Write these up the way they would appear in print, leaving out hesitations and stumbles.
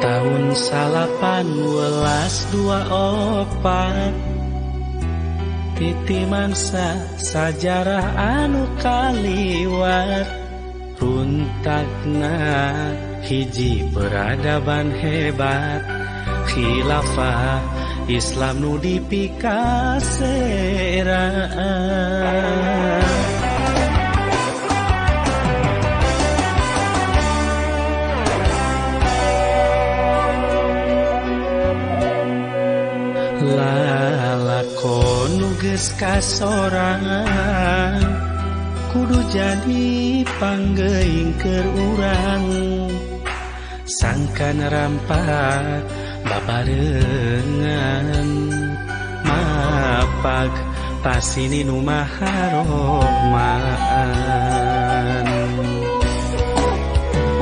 Tahun 1824 titi mangsa sajarah anu kaliwat runtagna hiji peradaban hebat khilafah Islam nu dipikaseraan. Lalakon nu geus kasorangan kudu jadi panggeuing keur urang sangkan rampak babarengan mapag pasini nu maharomaan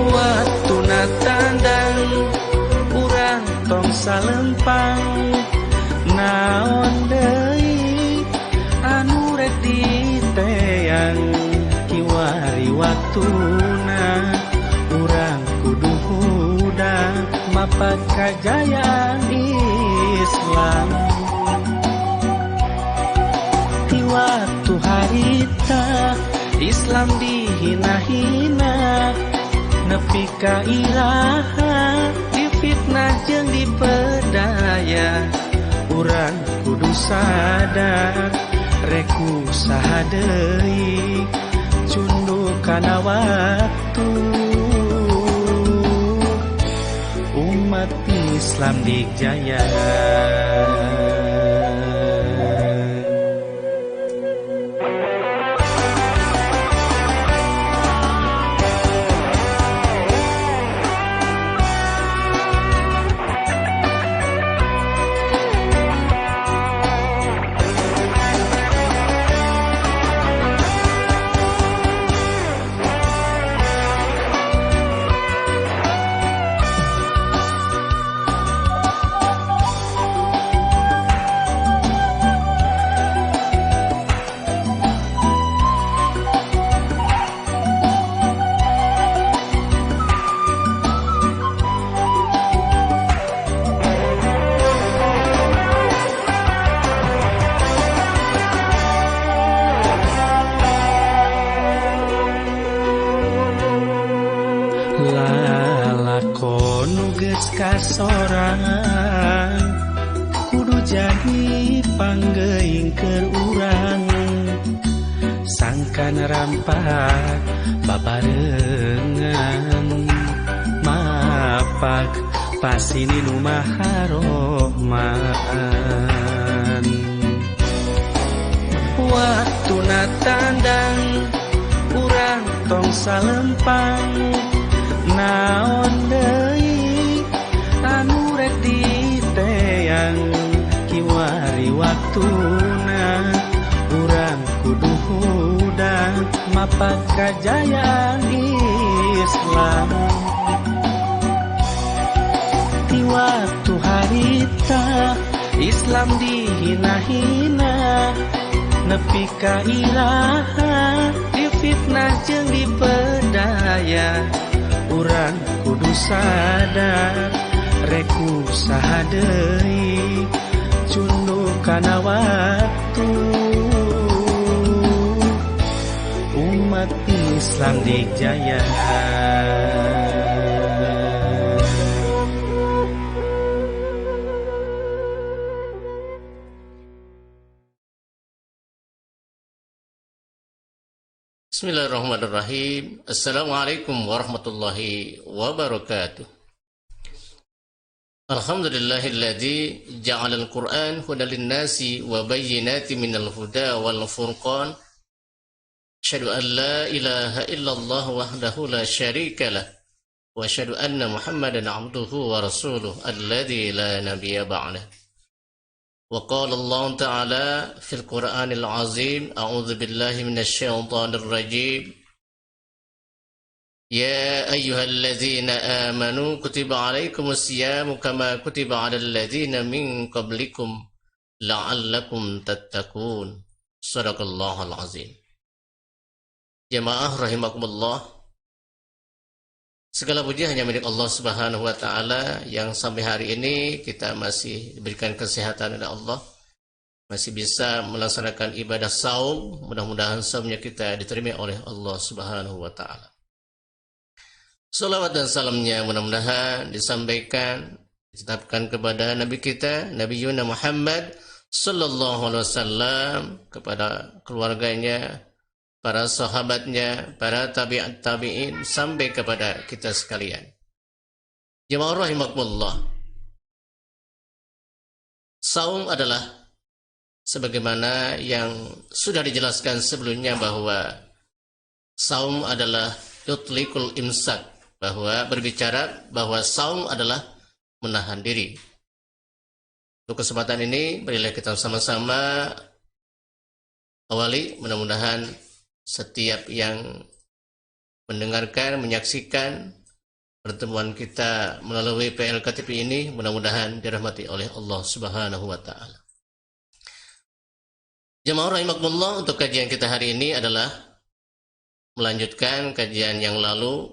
waktuna tandang urang tong salempang naon deui anu rek diteang kiwari waktuna urang kudu hudang mapag kajayaan Islam di waktu harita Islam dihina-hina nepi ka iraha difitnah jeung dipedaya urang kudu sadar reku saha deui cunduk kana waktu umat Islam dikjaya. nuges kasorang kudu jadi panggeing keur urang sangkan rampak babarengan mapak pasini nu maharohman waktu natandang urang tong salempang naon deui anu rek diteang kiwari waktuna urang kudu hudang mapak kajayaan Islam di waktu harita Islam dihina-hina nepi ka iraha difitnah jeung dipedaya urang kudu sadar rek usaha deui cunduk kana waktu umat Islam dijaya. Bismillahirrahmanirrahim. Assalamualaikum warahmatullahi wabarakatuh. Alhamdulillahilladzi ja'alal Qur'an hudan lin-nasi wa bayyinatin minal huda wal furqan. Asyhadu an la ilaha illallah wahdahu la syarikalah wa asyhadu anna Muhammadan 'abduhu wa rasuluh alladzi la nabiyya ba'dah. وقال الله تعالى في القرآن العظيم أعوذ بالله من الشيطان الرجيم يا أيها الذين آمنوا كتب عليكم الصيام كما كتب على الذين من قبلكم لعلكم تتقون صدق الله العظيم. Jamaah rahimakumullah, segala puji hanya milik Allah Subhanahu wa taala yang sampai hari ini kita masih diberikan kesehatan oleh Allah, masih bisa melaksanakan ibadah saum. Mudah-mudahan saumnya kita diterima oleh Allah Subhanahu wa taala. Salawat dan salamnya mudah-mudahan disampaikan, ditetapkan kepada Nabi kita, Nabi Yuna Muhammad sallallahu alaihi wasallam, kepada keluarganya, para sahabatnya, para tabi'in sampai kepada kita sekalian. Jemaah rahimakumullah, saum adalah sebagaimana yang sudah dijelaskan sebelumnya bahwa saum adalah yutlikul imsak, bahwa berbicara bahwa saum adalah menahan diri. Untuk kesempatan ini marilah kita sama-sama awali, mudah-mudahan setiap yang mendengarkan, menyaksikan pertemuan kita melalui PLK TV ini mudah-mudahan dirahmati oleh Allah Subhanahu wa taala. Jemaah rahimakumullah, untuk kajian kita hari ini adalah melanjutkan kajian yang lalu,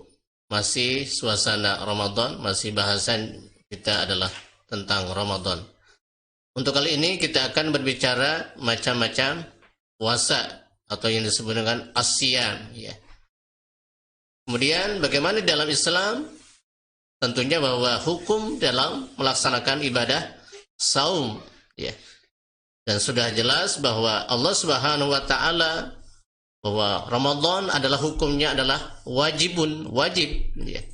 masih suasana Ramadan, masih bahasan kita adalah tentang Ramadan. Untuk kali ini kita akan berbicara macam-macam puasa atau yang disebut dengan asyam, ya. Kemudian bagaimana dalam Islam, tentunya bahwa hukum dalam melaksanakan ibadah saum, ya. Dan sudah jelas bahwa Allah Subhanahu wa taala bahwa Ramadan adalah hukumnya adalah wajib, ya.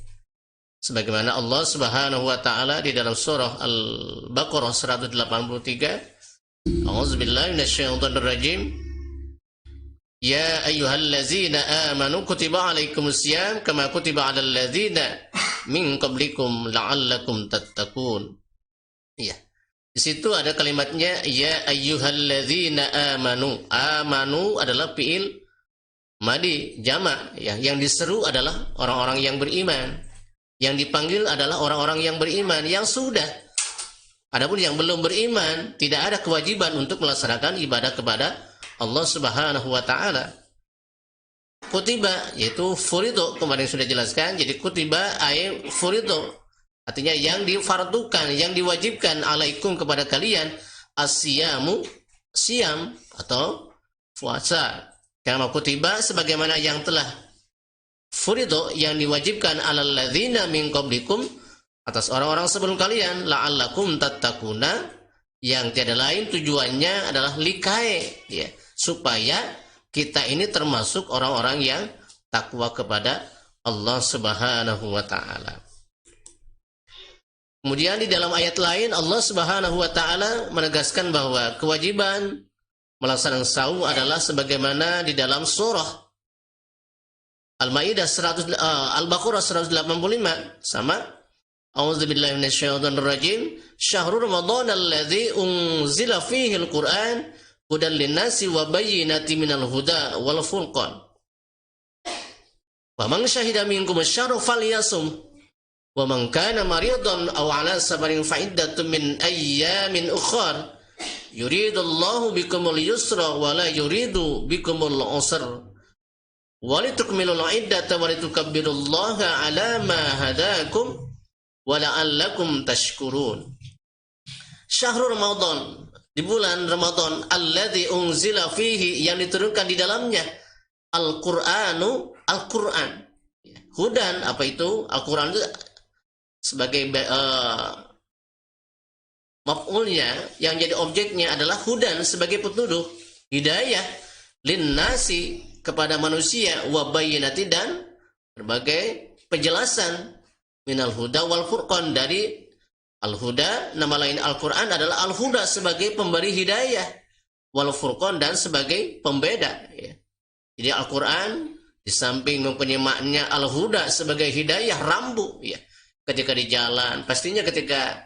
Sebagaimana Allah Subhanahu wa taala di dalam surah Al-Baqarah 183, A'udzubillahi minasyaitonir rajim. Ya ayyuhallazina amanu kutiba alaikumusiyam kama kutiba alal ladzina min qablikum la'allakum tattaqun. Iya. Di situ ada kalimatnya ya ayyuhallazina amanu. Amanu adalah fiil madi jamak, ya. Yang diseru adalah orang-orang yang beriman. Yang dipanggil adalah orang-orang yang beriman yang sudah. Adapun yang belum beriman tidak ada kewajiban untuk melaksanakan ibadah kepada Allah Subhanahu wa taala. Kutiba yaitu furido, kemarin sudah jelaskan. Jadi kutiba ay furido, artinya yang difardukan, yang diwajibkan alaikum kepada kalian, asyamu, siam atau puasa. Kama kutiba sebagaimana yang telah furido, yang diwajibkan alal ladzina min qablikum, atas orang-orang sebelum kalian, la'allakum tattaquna, yang tiada lain tujuannya adalah likai, ya, supaya kita ini termasuk orang-orang yang takwa kepada Allah Subhanahu wa taala. Kemudian di dalam ayat lain Allah Subhanahu wa taala menegaskan bahwa kewajiban melaksanakan saum adalah sebagaimana di dalam surah Al-Maidah Al-Baqarah 185 sama. A'udzubillahi minasyaitonir rajim. Syahrul Ramadan alladzi unzila fihi al-Qur'an hudan lin-nasi wa bayyinatin minal huda wal furqan. Wa man syahida minkum asy-syahra falyasum. Wa man kana maridan aw 'ala safarin fa iddatun min ayyamin ukhra. Yuridullahu bikumul yusra wa la yuridu bikumul usra. Walitukmilul iddata walitukabbirullaha ala ma hadakum wa la'allakum tashkurun. Syahrul Ramadan, di bulan Ramadan, alladzi unzila fihi, yang diturunkan di dalamnya Al-Qur'anu, Al-Qur'an. Hudan, apa itu? Al-Qur'an itu sebagai maf'ulnya, yang jadi objeknya adalah hudan sebagai petunjuk, hidayah linnasi, kepada manusia, wa bayyinati, dan berbagai penjelasan, minal huda wal furqan, dari al-huda, nama lain Al-Qur'an adalah al-huda sebagai pemberi hidayah, wal furqan, dan sebagai pembeda, ya. Jadi Al-Qur'an di samping mempunyai makna al-huda sebagai hidayah, rambu, ya. Ketika di jalan, pastinya ketika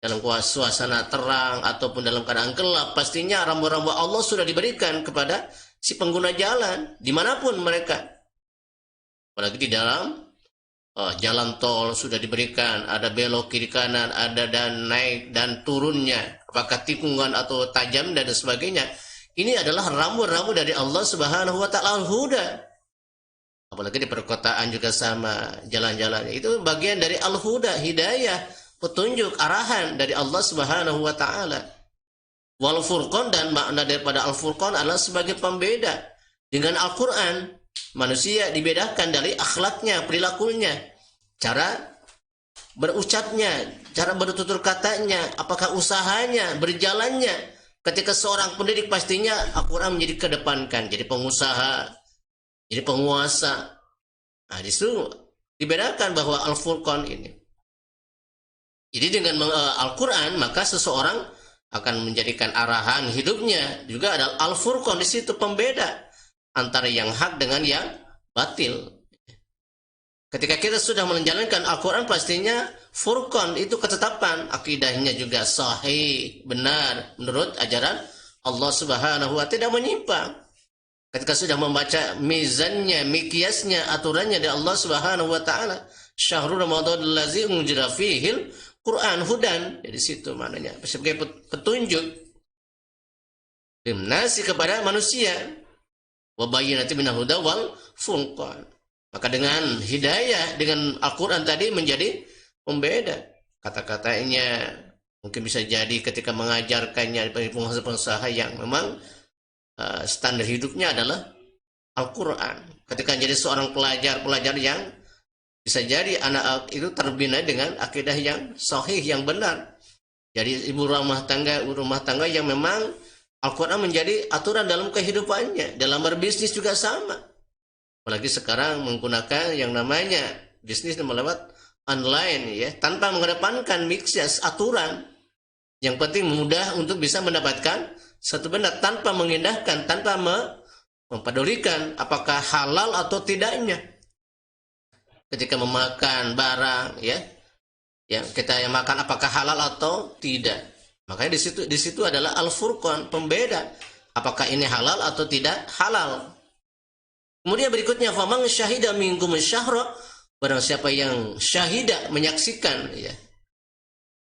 dalam suasana terang ataupun dalam keadaan gelap, pastinya rambu-rambu Allah sudah diberikan kepada si pengguna jalan dimanapun mereka. Apalagi di dalam jalan tol sudah diberikan, ada belok kiri kanan, ada dan naik dan turunnya, apakah tikungan atau tajam dan sebagainya. Ini adalah rambu-rambu dari Allah Subhanahu wa taala, al-huda. Apalagi di perkotaan juga sama, jalan-jalan itu bagian dari al-huda, hidayah, petunjuk, arahan dari Allah Subhanahu wa taala. Wal furqan, dan makna daripada al-furqan adalah sebagai pembeda. Dengan Al-Qur'an manusia dibedakan dari akhlaknya, perilakunya, cara berucapnya, cara bertutur katanya, apakah usahanya, berjalannya. Ketika seorang pendidik, pastinya Al-Qur'an menjadi kedepankan, jadi pengusaha, jadi penguasa. Nah, disitu dibedakan bahwa al-furqan ini. Jadi dengan Al-Qur'an maka seseorang akan menjadikan arahan hidupnya, juga ada al-furqan, di situ pembeda antara yang hak dengan yang batil. Ketika kita sudah menjalankan Al-Qur'an, pastinya furqan itu ketetapan, akidahnya juga sahih, benar menurut ajaran Allah Subhanahu wa taala, tidak menyimpang. Ketika sudah membaca mizannya, mikyasnya, aturannya dari Allah Subhanahu wa taala, syahrul Ramadan allazi unzila fihil Quran hudan, jadi situ maknanya sebagai petunjuk dimnasi kepada manusia, wa bayyinatin minal huda wal furqan. Maka dengan hidayah, dengan Al-Qur'an tadi menjadi pembeda. Kata-katanya mungkin bisa jadi ketika mengajarkannya bagi pengusaha-pengusaha yang memang standar hidupnya adalah Al-Qur'an. Ketika jadi seorang pelajar yang bisa jadi anak itu terbina dengan akidah yang sahih, yang benar. Jadi ibu rumah tangga yang memang Al-Quran menjadi aturan dalam kehidupannya. Dalam berbisnis juga sama. Apalagi sekarang menggunakan yang namanya bisnis melewat online, ya, tanpa mengedepankan mikyas aturan. Yang penting mudah untuk bisa mendapatkan satu benda tanpa mengindahkan, tanpa mempedulikan apakah halal atau tidaknya. Ketika memakan barang, ya, yang kita yang makan apakah halal atau tidak. Makanya di situ adalah al-furqan, pembeda apakah ini halal atau tidak halal. Kemudian berikutnya, faman syahida minkum syahra, barang siapa yang syahida, menyaksikan, ya,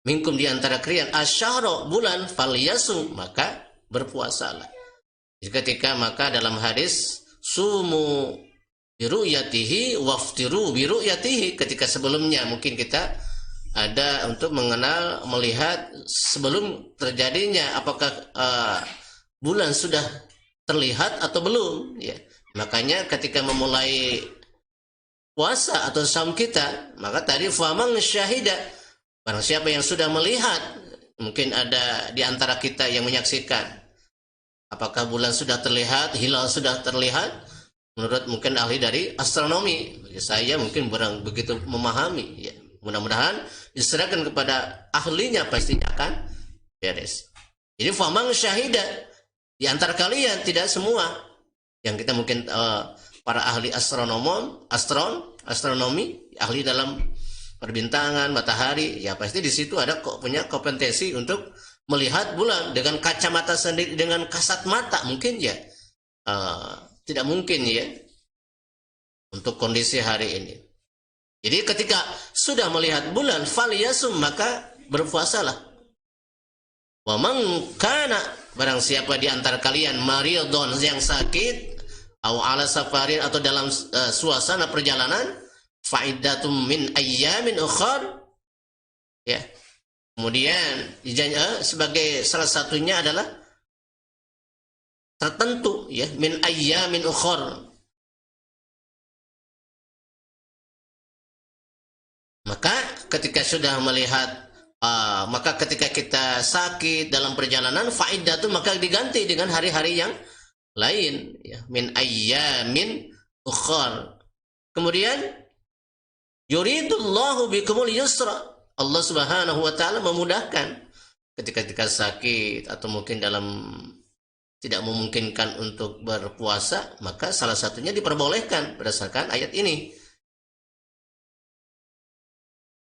minkum di antara kalian asyahra, bulan, falyasum, maka berpuasalah. Jadi ketika maka dalam hadis sumu biru'yatihi waftiru biru'yatihi, ketika sebelumnya mungkin kita ada untuk mengenal, melihat sebelum terjadinya apakah bulan sudah terlihat atau belum, ya. Makanya ketika memulai puasa atau saum kita, maka tadi faman syahida, Barang siapa yang sudah melihat, mungkin ada di antara kita yang menyaksikan, apakah bulan sudah terlihat, hilal sudah terlihat, menurut mungkin ahli dari astronomi. Saya mungkin kurang begitu memahami. Ya, mudah-mudahan diserahkan kepada ahlinya, pastinya akan beres. Jadi famang syahidah, di antara kalian, tidak semua yang kita mungkin para ahli astronomi, ahli dalam perbintangan, matahari, ya pasti di situ ada kok punya kompetensi untuk melihat bulan dengan kacamata sendiri, dengan kasat mata mungkin ya tidak mungkin ya untuk kondisi hari ini. Jadi ketika sudah melihat bulan, falyasum, maka berpuasalah. Wa man kana, barang siapa di antara kalian maridon, yang sakit, atau ala safarin, atau dalam suasana perjalanan, faidatum min ayyamin ukhar, ya. Kemudian sebagai salah satunya adalah tertentu, ya, min ayyamin ukhar. Maka ketika sudah melihat maka ketika kita sakit dalam perjalanan, faidatum, maka diganti dengan hari-hari yang lain, ya, min ayyamin ukhar. Kemudian yuridullahu bikumul yusra, Allah Subhanahu wa taala memudahkan ketika sakit atau mungkin dalam tidak memungkinkan untuk berpuasa, maka salah satunya diperbolehkan berdasarkan ayat ini.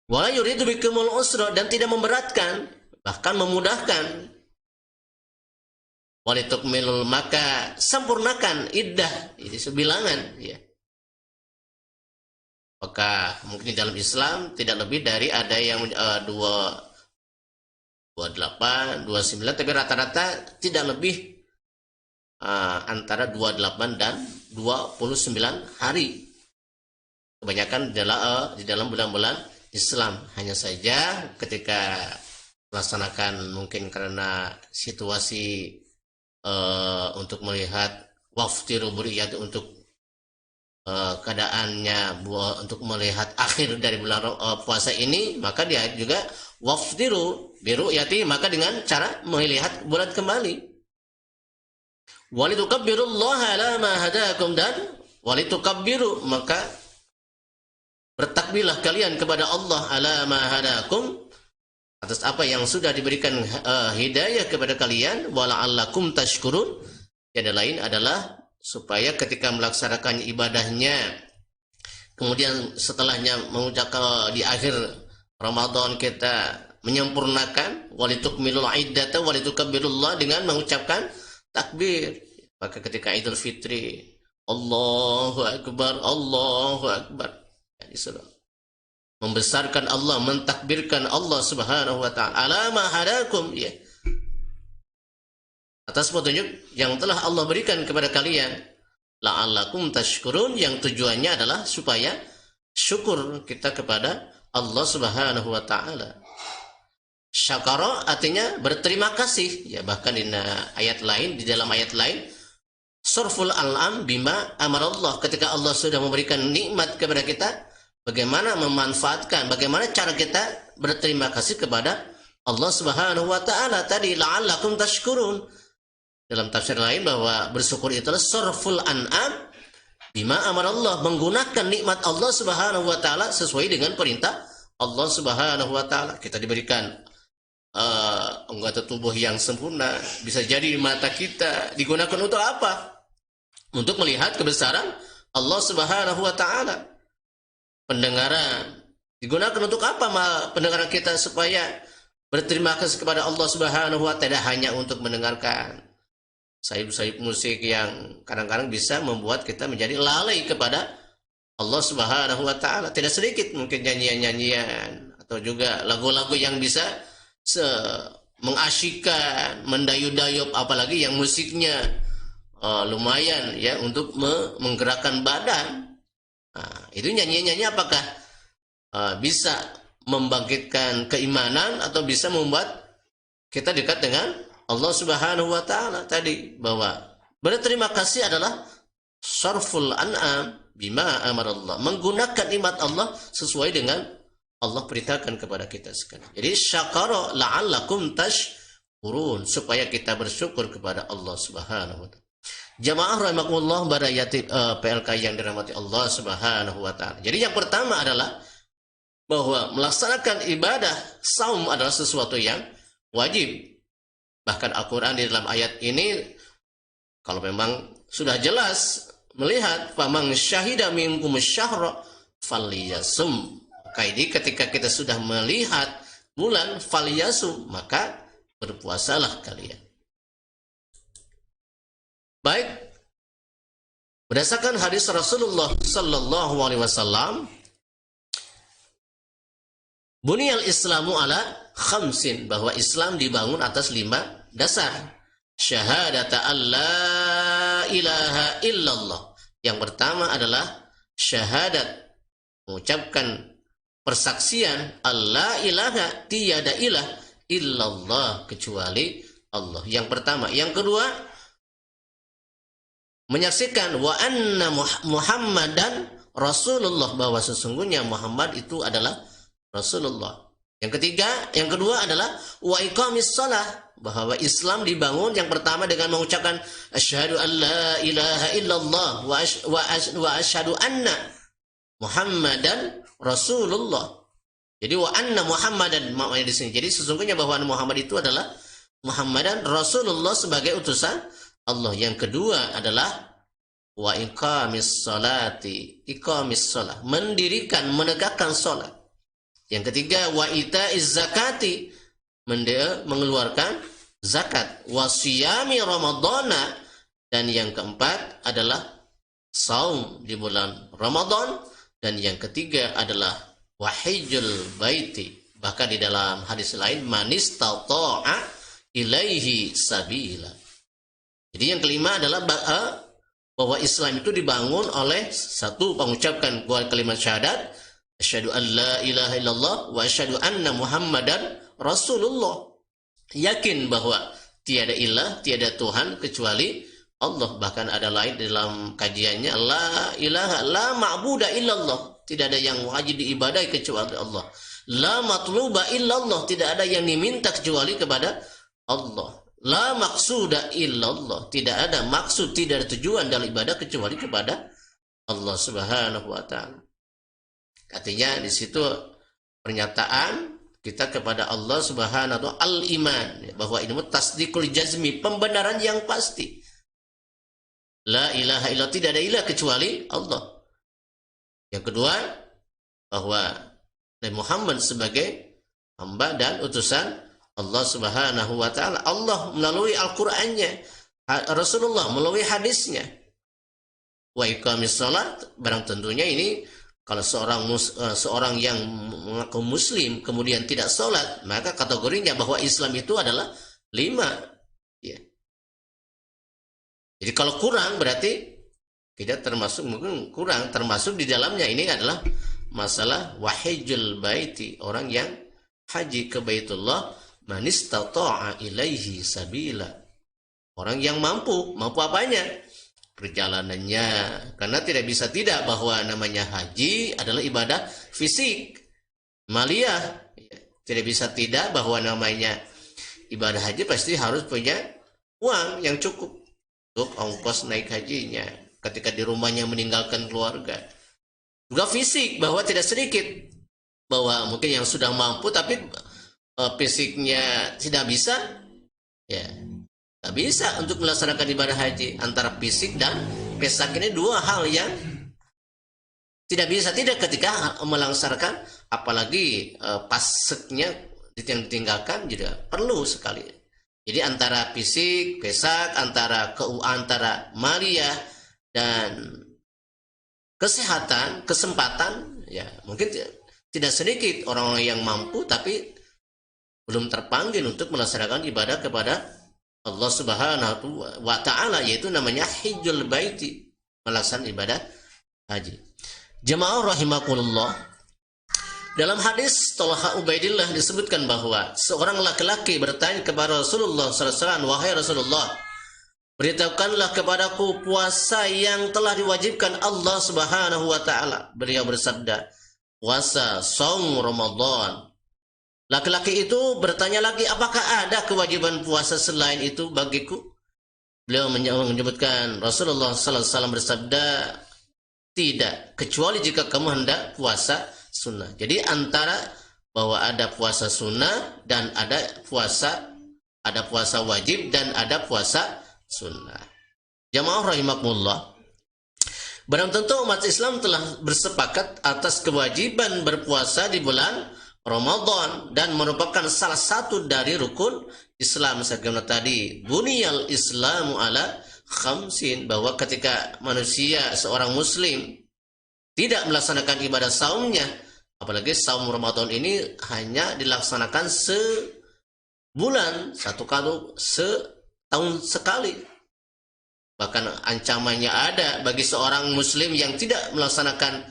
Wa yuridu bikumul usra, dan tidak memberatkan, bahkan memudahkan. Walitukmilul, maka sempurnakan iddah, ini sebilangan, ya. Maka mungkin dalam Islam tidak lebih dari ada yang 28, 29, tapi rata-rata tidak lebih antara 28 dan 29 hari. Kebanyakan di dalam bulan-bulan Islam. Hanya saja ketika melaksanakan mungkin karena situasi untuk melihat waftiru buriyat, untuk keadaannya untuk melihat akhir dari bulan puasa ini, maka dia juga waftiru biruyati, maka dengan cara melihat bulan kembali. Walitukabbirullaha ala ma hadakum, dan walitukabbiru, maka bertakbirlah kalian kepada Allah ala ma hadakum, atas apa yang sudah diberikan hidayah kepada kalian, wala'allakum tashkurun, tiada lain adalah supaya ketika melaksanakan ibadahnya, kemudian setelahnya mengucapkan di akhir Ramadan kita menyempurnakan walitukmilul iddata walitukabbirullah, dengan mengucapkan takbir. Maka ketika Idul Fitri, Allahu Akbar, Allahu Akbar, disuruh membesarkan Allah, mentakbirkan Allah Subhanahu wa taala ala ma hadakum, ya, atas petunjuk yang telah Allah berikan kepada kalian, la'allakum tashkurun, yang tujuannya adalah supaya syukur kita kepada Allah Subhanahu wa taala. Syakara artinya berterima kasih, ya, bahkan di ayat lain, di dalam ayat lain, surful al'am bima amarallah, ketika Allah sudah memberikan nikmat kepada kita, bagaimana memanfaatkan, bagaimana cara kita berterima kasih kepada Allah Subhanahu wa taala tadi, la'allakum tashkurun. Dalam tafsir lain bahwa bersyukur itu adalah surful an'am bima amarallah, menggunakan nikmat Allah Subhanahu wa taala sesuai dengan perintah Allah Subhanahu wa taala. Kita diberikan anggota tubuh yang sempurna, bisa jadi mata kita digunakan untuk apa? Untuk melihat kebesaran Allah Subhanahu wa taala. Pendengaran digunakan untuk apa? Pendengaran kita supaya berterima kasih kepada Allah Subhanahu wa taala, hanya untuk mendengarkan sayup-sayup musik yang kadang-kadang bisa membuat kita menjadi lalai kepada Allah Subhanahu wa taala. Tidak sedikit mungkin nyanyian-nyanyian atau juga lagu-lagu yang bisa mengasyikkan, mendayu-dayup, apalagi yang musiknya lumayan, ya, untuk menggerakkan badan. Nah, itu nyanyian-nyanyi apakah bisa membangkitkan keimanan atau bisa membuat kita dekat dengan Allah Subhanahu wa taala tadi, bahwa berterima kasih adalah sarful an'am bima amarallah, menggunakan nikmat Allah sesuai dengan Allah perintahkan kepada kita sekalian. Jadi syakara la'allakum tashkurun, supaya kita bersyukur kepada Allah Subhanahu wa taala. Jamaah rahimakumullah barayati PLK yang dirahmati Allah Subhanahu wa taala. Jadi yang pertama adalah bahwa melaksanakan ibadah saum adalah sesuatu yang wajib. Bahkan Al-Qur'an di dalam ayat ini, kalau memang sudah jelas melihat faman syahida minkum syahra falyasum. Maka ini ketika kita sudah melihat bulan falyasum, maka berpuasalah kalian. Baik, berdasarkan hadis Rasulullah sallallahu alaihi wasallam, bunyal Islamu ala khamsin, bahwa Islam dibangun atas 5 dasar. Syahadata alla ilaha illallah. Yang pertama adalah syahadat, mengucapkan persaksian alla ilaha, tiada ilah illallah, kecuali Allah. Yang pertama. Yang kedua, menyaksikan wa anna Muhammadan Rasulullah, bahwa sesungguhnya Muhammad itu adalah Rasulullah. Yang ketiga, yang kedua adalah wa iqamis shalah, bahwa Islam dibangun yang pertama dengan mengucapkan asyhadu an la ilaha illallah wa asyhadu anna Muhammadan Rasulullah. Jadi wa anna Muhammadan maknanya di sini. Jadi sesungguhnya bahwa Muhammad itu adalah Muhammadan Rasulullah sebagai utusan Allah. Yang kedua adalah wa iqamis salati, iqamis shalah, mendirikan, menegakkan salat. Yang ketiga wa itaiz zakati, mengeluarkan zakat. Wa siyami ramadhana, dan yang keempat adalah saum di bulan Ramadan. Dan yang ketiga adalah wa hajjul baiti, bahkan di dalam hadis lain manistata'a ilaihi sabila. Jadi yang kelima adalah bahwa Islam itu dibangun oleh satu, mengucapkan kalimat syahadat asyhadu an la ilaha illallah wa asyhadu anna Muhammadan Rasulullah. Yakin bahwa tiada ilah, tiada Tuhan kecuali Allah. Bahkan ada lain dalam kajiannya, la ilaha la ma'buda illallah, tidak ada yang wajib diibadahi kecuali Allah. La matluba illallah, tidak ada yang diminta kecuali kepada Allah. La maqsuda illallah, tidak ada maksud, tidak ada tujuan dalam ibadah kecuali kepada Allah Subhanahu wa taala. Artinya di situ pernyataan kita kepada Allah Subhanahu wa taala al-iman, bahwa ini tasdiqul jazmi, pembenaran yang pasti. La ilaha illallah, tidak ada ilah kecuali Allah. Yang kedua, bahwa Nabi Muhammad sebagai hamba dan utusan Allah Subhanahu wa taala. Allah melalui Al-Qur'annya, Rasulullah melalui hadisnya. Wa iqamis shalah, barang tentunya ini kalau seorang yang mengaku muslim kemudian tidak sholat, maka kategorinya bahwa Islam itu adalah 5. Ya. Jadi kalau kurang berarti tidak termasuk, mungkin kurang termasuk di dalamnya ini adalah masalah wahijul baiti, orang yang haji ke Baitullah manistata'a ilaihi sabila. Orang yang mampu apanya? Perjalanannya. Karena tidak bisa tidak bahwa namanya haji adalah ibadah fisik, maliyah. Tidak bisa tidak bahwa namanya ibadah haji pasti harus punya uang yang cukup untuk ongkos naik hajinya, ketika di rumahnya meninggalkan keluarga. Juga fisik, bahwa tidak sedikit bahwa mungkin yang sudah mampu tapi fisiknya tidak bisa, ya tidak bisa untuk melaksanakan ibadah haji. Antara fisik dan pesak ini dua hal yang tidak bisa tidak ketika melaksanakan, apalagi paseknya yang ditinggalkan juga perlu sekali. Jadi antara fisik, pesak, antara maliyah dan kesehatan, kesempatan, ya mungkin tidak sedikit orang-orang yang mampu tapi belum terpanggil untuk melaksanakan ibadah kepada Allah Subhanahu wa taala, yaitu namanya hajjul baiti, melaksanakan ibadah haji. Jemaah rahimakumullah, dalam hadis Talha Ubaidillah disebutkan bahwa seorang laki-laki bertanya kepada Rasulullah SAW, wahai Rasulullah, beritahukanlah kepadaku puasa yang telah diwajibkan Allah Subhanahu wa taala. Beliau bersabda, puasa saum Ramadan. Laki-laki itu bertanya lagi, apakah ada kewajiban puasa selain itu bagiku? Beliau menyebutkan, Rasulullah sallallahu alaihi wasallam bersabda, tidak, kecuali jika kamu hendak puasa sunnah. Jadi antara bahwa ada puasa sunnah dan ada puasa wajib dan ada puasa sunnah. Jamaah rahimakumullah. Barang tentu umat Islam telah bersepakat atas kewajiban berpuasa di bulan Ramadan dan merupakan salah satu dari rukun Islam. Sebagaimana tadi, buniyal Islamu ala khamsin, bahwa ketika manusia seorang muslim tidak melaksanakan ibadah saumnya, apalagi saum Ramadan ini hanya dilaksanakan sebulan, setahun sekali. Bahkan ancamannya ada bagi seorang muslim yang tidak melaksanakan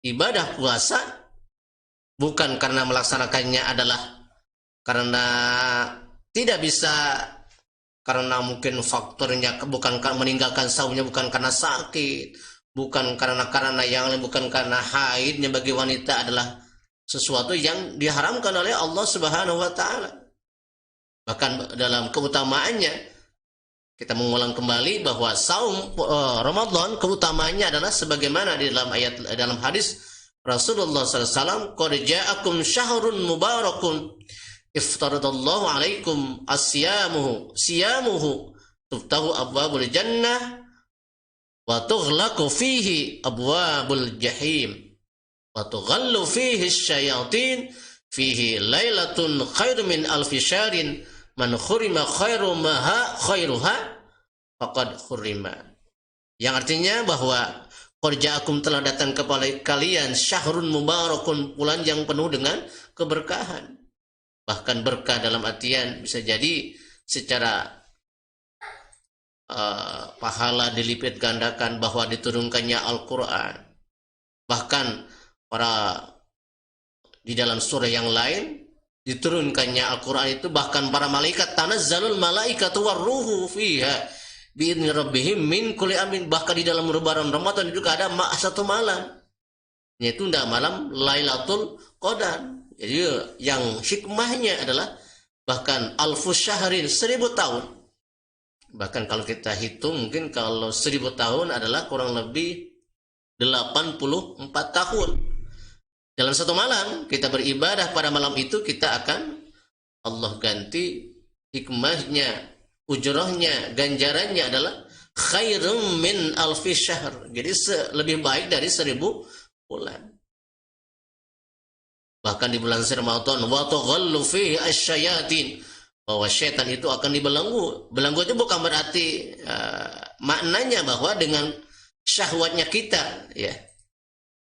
ibadah puasa, bukan karena melaksanakannya adalah karena tidak bisa, karena mungkin faktornya bukan meninggalkan saumnya bukan karena sakit, bukan karena yang lain, bukan karena haidnya bagi wanita adalah sesuatu yang diharamkan oleh Allah Subhanahu wa taala. Bahkan dalam keutamaannya kita mengulang kembali bahwa saum Ramadan keutamaannya adalah sebagaimana di dalam hadis Rasulullah SAW, qad ja'akum syahrun mubarakun iftaradallahu alaikum siyamuhu tuftahu abwabul jannah wa tughlaqu fihi abwabul jahim wa tughallu fihi syayatin fihi lailatun khairu min alfi syahrin man khurima khairuha faqad khurima. Yang artinya bahwa qad ja'akum telah datang kepada kalian syahrun mubarakun, bulan yang penuh dengan keberkahan. Bahkan berkah dalam artian bisa jadi secara pahala dilipat gandakan, bahwa diturunkannya Al-Quran. Bahkan di dalam surah yang lain diturunkannya Al-Quran itu, bahkan para malaikat, tanazzalul malaikatu warruhu fiha bi'idni rabbihim min kulli amin. Bahkan di dalam lebaran Ramadan juga ada satu malam, yaitu malam Lailatul Qadar. Jadi yang hikmahnya adalah bahkan alfu syahrin, 1000 tahun. Bahkan kalau kita hitung, mungkin kalau 1000 tahun adalah kurang lebih 84 tahun. Dalam satu malam kita beribadah, pada malam itu kita akan Allah ganti hikmahnya, ujrohnya, ganjarannya adalah khairum min alfi syahr. Jadi lebih baik dari 1000 bulan. Bahkan di bulan Ramadan, wa tughallu fihi asyayatin, bahwa syaitan itu akan dibelenggu. Belenggu itu bukan berarti maknanya bahwa dengan syahwatnya kita, ya.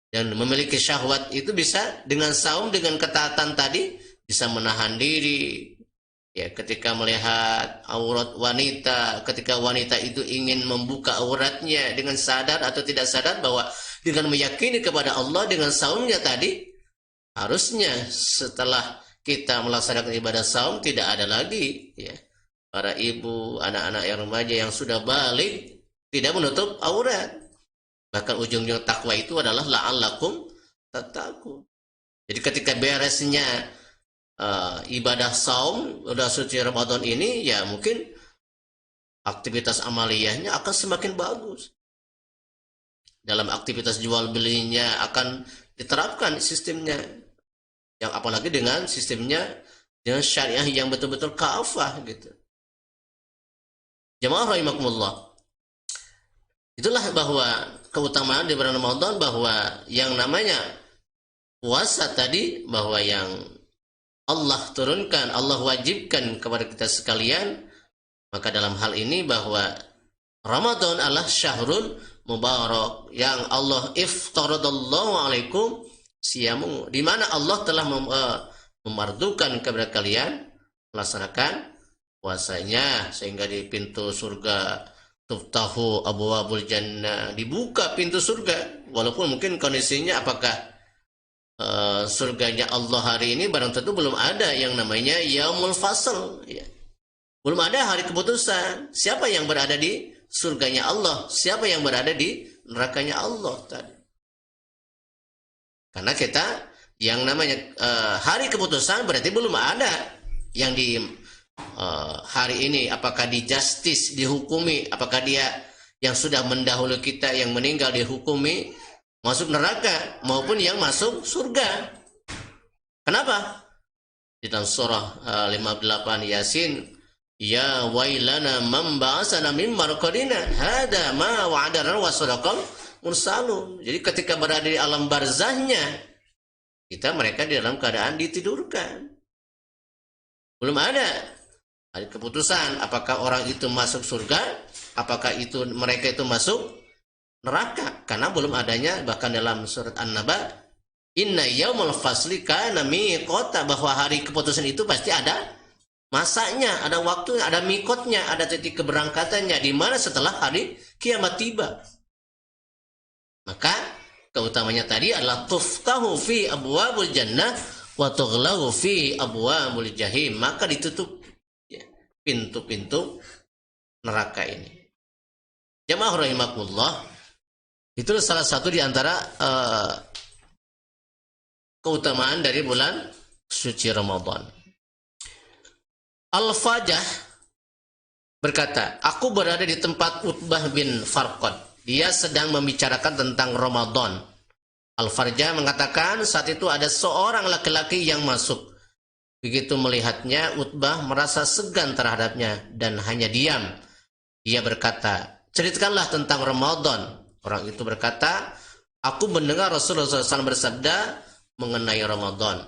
Dan memiliki syahwat itu bisa dengan saum, dengan ketaatan tadi bisa menahan diri. Ya, ketika melihat aurat wanita, ketika wanita itu ingin membuka auratnya dengan sadar atau tidak sadar, bahwa dengan meyakini kepada Allah dengan saumnya tadi, harusnya setelah kita melaksanakan ibadah saum tidak ada lagi, ya, para ibu, anak-anak yang remaja yang sudah balik tidak menutup aurat. Bahkan ujung-ujung takwa itu adalah la'allakum tattaqun. Jadi ketika beresnya ibadah saum, udah suci Ramadan ini, ya mungkin aktivitas amaliyahnya akan semakin bagus. Dalam aktivitas jual belinya akan diterapkan sistemnya. Yang apalagi dengan sistemnya dengan syariah yang betul-betul kafah gitu. Jamaah rahimakumullah. Itulah bahwa keutamaan di bulan Ramadan, bahwa yang namanya puasa tadi, bahwa yang Allah turunkan, Allah wajibkan kepada kita sekalian, maka dalam hal ini bahwa Ramadan adalah syahrul mubarak yang Allah iftaradallahu alaikum siyamu, di mana Allah telah memardukan kepada kalian melaksanakan puasanya, sehingga di pintu surga tuftahu abwabul jannah, dibuka pintu surga. Walaupun mungkin kondisinya apakah surganya Allah hari ini barang tentu belum ada yang namanya yaumul fasl, ya. Belum ada hari keputusan siapa yang berada di surganya Allah, siapa yang berada di nerakanya Allah tadi. Karena kita yang namanya hari keputusan berarti belum ada yang di hari ini, apakah di justice dihukumi, apakah dia yang sudah mendahului kita yang meninggal dihukumi masuk neraka maupun yang masuk surga. Kenapa? Di dalam surah 58 Yasin, ya wailana man ba'asana min marqadina hada ma wa'adana wa sadaqal mursalun. Jadi ketika berada di alam barzahnya, mereka di dalam keadaan ditidurkan. Belum ada hari keputusan apakah orang itu masuk surga, apakah itu mereka itu masuk neraka, karena belum adanya. Bahkan dalam surat An-Naba, inna yaumul fasli kana miqata, bahwa hari keputusan itu pasti ada masanya, ada waktunya, ada mikotnya, ada titik keberangkatannya, di mana setelah hari kiamat tiba. Maka keutamanya tadi adalah tuftahu fi abwabul jannah wa tughlaqu fi abwabul jahim, maka ditutup pintu-pintu neraka ini. Jamaah rahimakumullah, itu salah satu di antara keutamaan dari bulan suci Ramadan. Al-Fajah berkata, aku berada di tempat Utbah bin Farqad. Dia sedang membicarakan tentang Ramadan. Al-Fajah mengatakan saat itu ada seorang laki-laki yang masuk. Begitu melihatnya, Utbah merasa segan terhadapnya dan hanya diam. Dia berkata, ceritakanlah tentang Ramadan. Orang itu berkata, aku mendengar Rasulullah SAW bersabda mengenai Ramadan.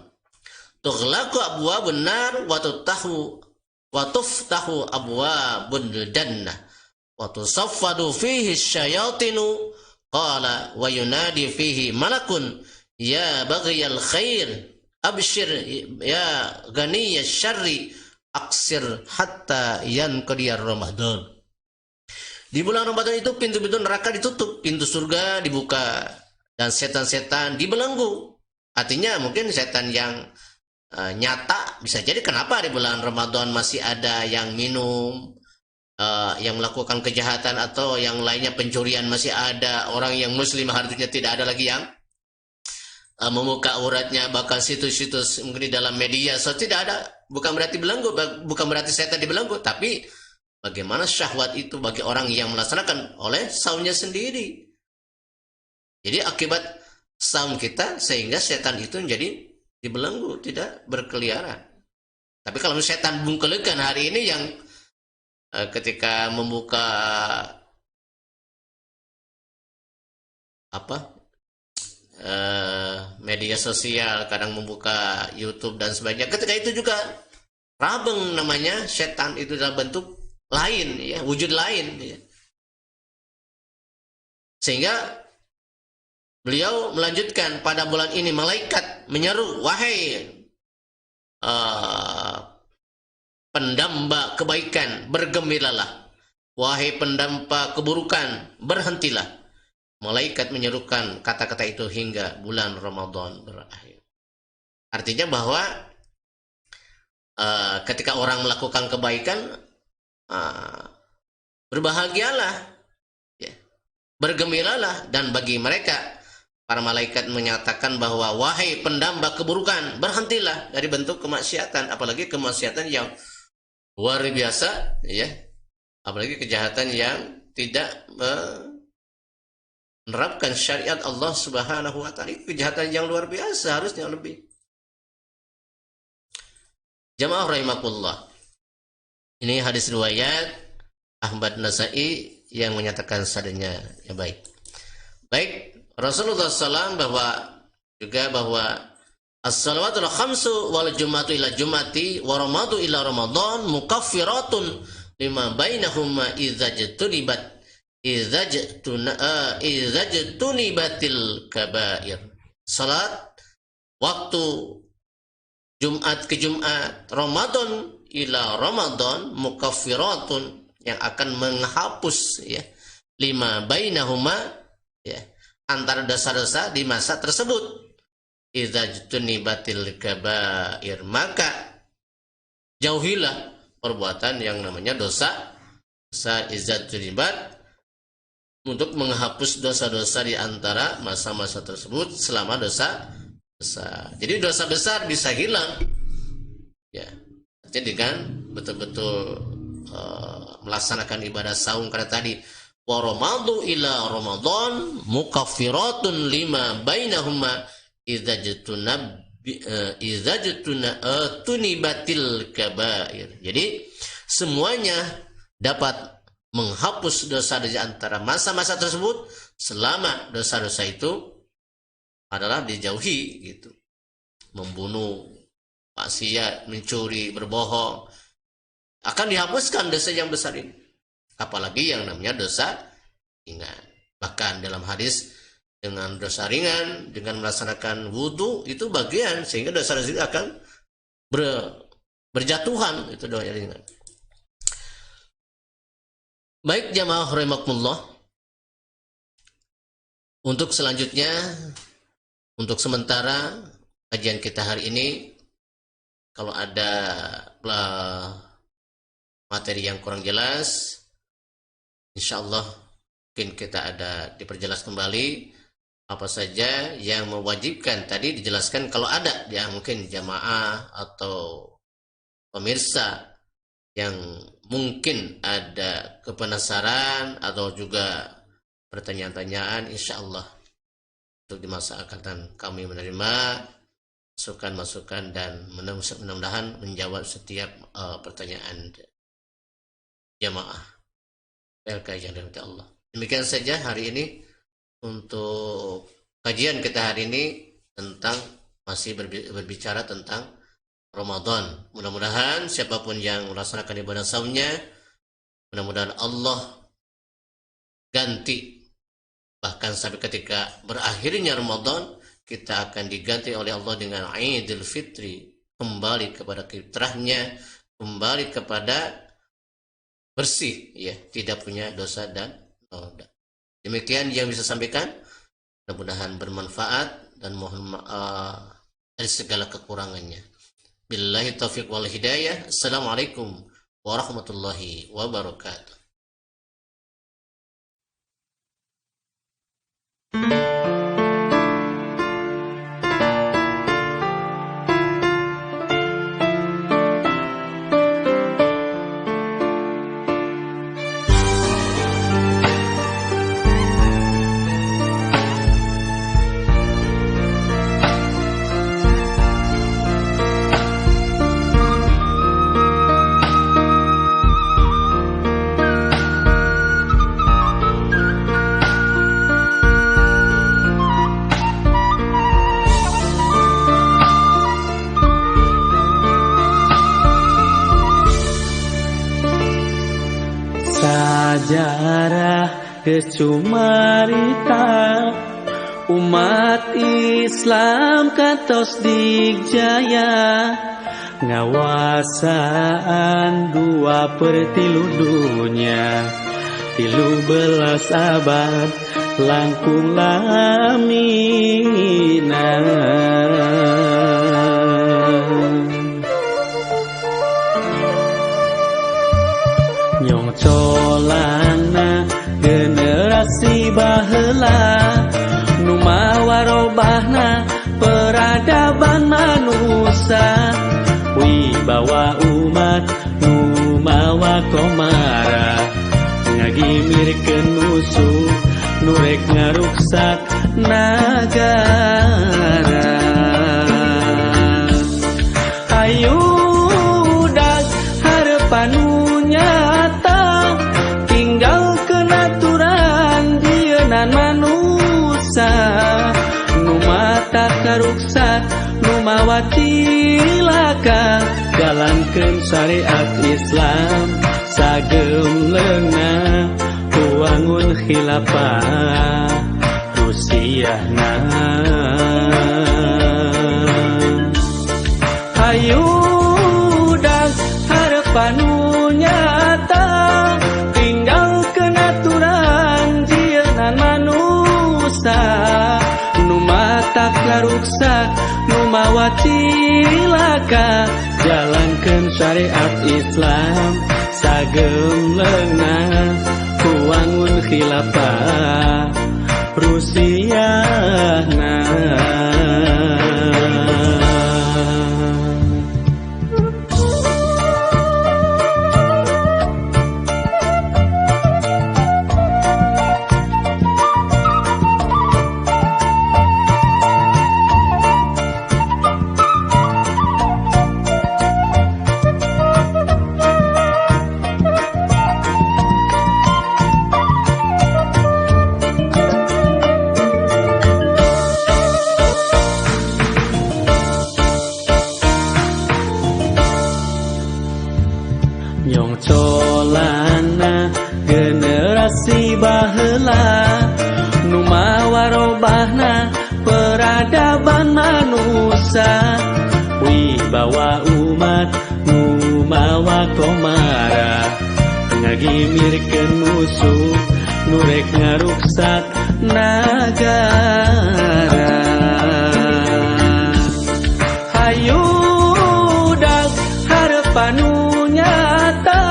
Tughlaqu abwabun nar wa tuftahu abwabul jannah wa tusaffadu fihi syayatinu qala wa yunadi fihi malakun ya baghiyal khair abshir ya ghaniyasy syarri aksir hatta yanqadiyar Ramadan. Di bulan Ramadan itu pintu-pintu neraka ditutup, pintu surga dibuka, dan setan-setan dibelenggu. Artinya mungkin setan yang nyata, bisa jadi kenapa di bulan Ramadan masih ada yang minum, yang melakukan kejahatan atau yang lainnya pencurian masih ada, orang yang muslim harusnya tidak ada lagi yang membuka auratnya, bahkan situs-situs mungkin di dalam media, so tidak ada. Bukan berarti belenggu, bukan berarti setan dibelenggu, tapi bagaimana syahwat itu bagi orang yang melaksanakan oleh saumnya sendiri. Jadi akibat saum kita sehingga setan itu menjadi dibelenggu, tidak berkeliaran. Tapi kalau setan bungkelekan hari ini yang ketika membuka media sosial, kadang membuka YouTube dan sebagainya, ketika itu juga rabeng namanya setan itu dalam bentuk lain, ya, wujud lain, ya. Sehingga beliau melanjutkan, pada bulan ini malaikat menyeru, wahai pendamba kebaikan, bergembiralah. Wahai pendamba keburukan, berhentilah. Malaikat menyerukan kata-kata itu hingga bulan Ramadan berakhir. Artinya bahwa ketika orang melakukan kebaikan, berbahagialah, ya, bergembiralah. Dan bagi mereka, para malaikat menyatakan bahwa wahai pendamba keburukan, berhentilah dari bentuk kemaksiatan, apalagi kemaksiatan yang luar biasa, ya, apalagi kejahatan yang tidak menerapkan syariat Allah Subhanahu wa taala. Kejahatan yang luar biasa, harusnya lebih. Jamaah rahimakumullah, ini hadis riwayat Ahmad Nasai yang menyatakan sadanya yang baik. Baik, Rasulullah SAW bahwa as-salawatul khamsu wal jum'atu ila jum'ati wa ramadhu ila ramadan mukaffiratun lima bainahuma idzajtunibatil kabair. Salat waktu Jumat ke Jumat, Ramadan ila Ramadan, mukaffiratun, yang akan menghapus, ya, lima bainahuma, ya, antara dosa-dosa di masa tersebut. Idzajtunibatil kabair, maka jauhilah perbuatan yang namanya dosa idzajtunibat, untuk menghapus dosa-dosa di antara masa-masa tersebut selama dosa besar. Jadi dosa besar bisa hilang, ya. Jadi dengan betul-betul melaksanakan ibadah saum karena tadi wa ramadu ila ramadan mukaffiratun lima bainahuma idza tunibatil kabair. Jadi semuanya dapat menghapus dosa di antara masa-masa tersebut selama dosa-dosa itu adalah dijauhi gitu. Membunuh, maksiat, mencuri, berbohong, akan dihapuskan dosa yang besar ini. Apalagi yang namanya dosa ringan. Bahkan dalam hadis, dengan dosa ringan, dengan melaksanakan wudhu itu bagian, sehingga dosa itu akan berjatuhan, itu doa ringan. Baik jamaah rahimakumullah, untuk selanjutnya, untuk sementara kajian kita hari ini, kalau ada materi yang kurang jelas, insya Allah mungkin kita ada diperjelas kembali apa saja yang mewajibkan. Tadi dijelaskan kalau ada ya mungkin jamaah atau pemirsa yang mungkin ada kepenasaran atau juga pertanyaan-pertanyaan, insya Allah untuk di masa akan datang kami menerima masukan-masukan dan mudah-mudahan menjawab setiap pertanyaan jamaah PLK yang dirahmati Allah. Demikian saja hari ini untuk kajian kita hari ini tentang masih berbicara tentang Ramadan. Mudah-mudahan siapapun yang melaksanakan ibadah saumnya, mudah-mudahan Allah ganti, bahkan sampai ketika berakhirnya Ramadan kita akan diganti oleh Allah dengan Idul Fitri, kembali kepada fitrahnya, kembali kepada bersih, ya, tidak punya dosa dan noda. Demikian yang bisa sampaikan, mudah-mudahan bermanfaat dan mohon maaf dari segala kekurangannya. Billahi taufiq wal hidayah. Assalamualaikum warahmatullahi wabarakatuh. Sejarah kecumarita umat Islam kantos dijaya ngawasaan 2/3 dunia 13 abad langkung lamina. Nyong colana generasi baheula nu mawa robahna peradaban manusia, wibawa umat nu mawa komara ngagimirkeun musuh nu rek ngaruksak nagara. Ayudag harapan nyata tinggalkeun aturan dieunana manusia nu mata karuksak nu mawa cilaka jalankeun syariat Islam sageumleungna wangun khilafah Rusiana. Hayudag harapan nyata tinggalkeun aturan jieunana manusia nu mata karuksak nu mawa cilaka jalankeun syariat Islam sageumleungna wangun khilafah Rusiana. rebahna peradaban manusia, wibawa umat nu mawa komara, ngagimirkeun musuh nu rek ngaruksak nagara. Hayudak harapan nu nyata,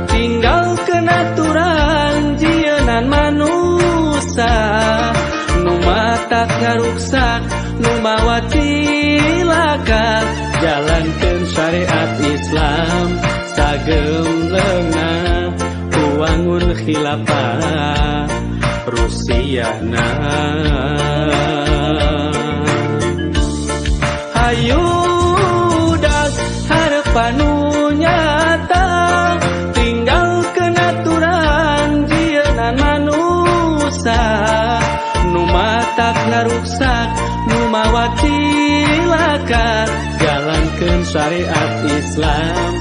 tinggalkeun aturan jieunnan manusia, nu matak ngaruksak nu mawa cilaka, jalankeun syariat Islam sagem leunah, wangun khilafah Rusiana. Hayudak harapan nu nyata, tinggalkeun aturan jieunnan manusia, nu matak ngaruksak nu mawa cilaka, jalankeun syariat Islam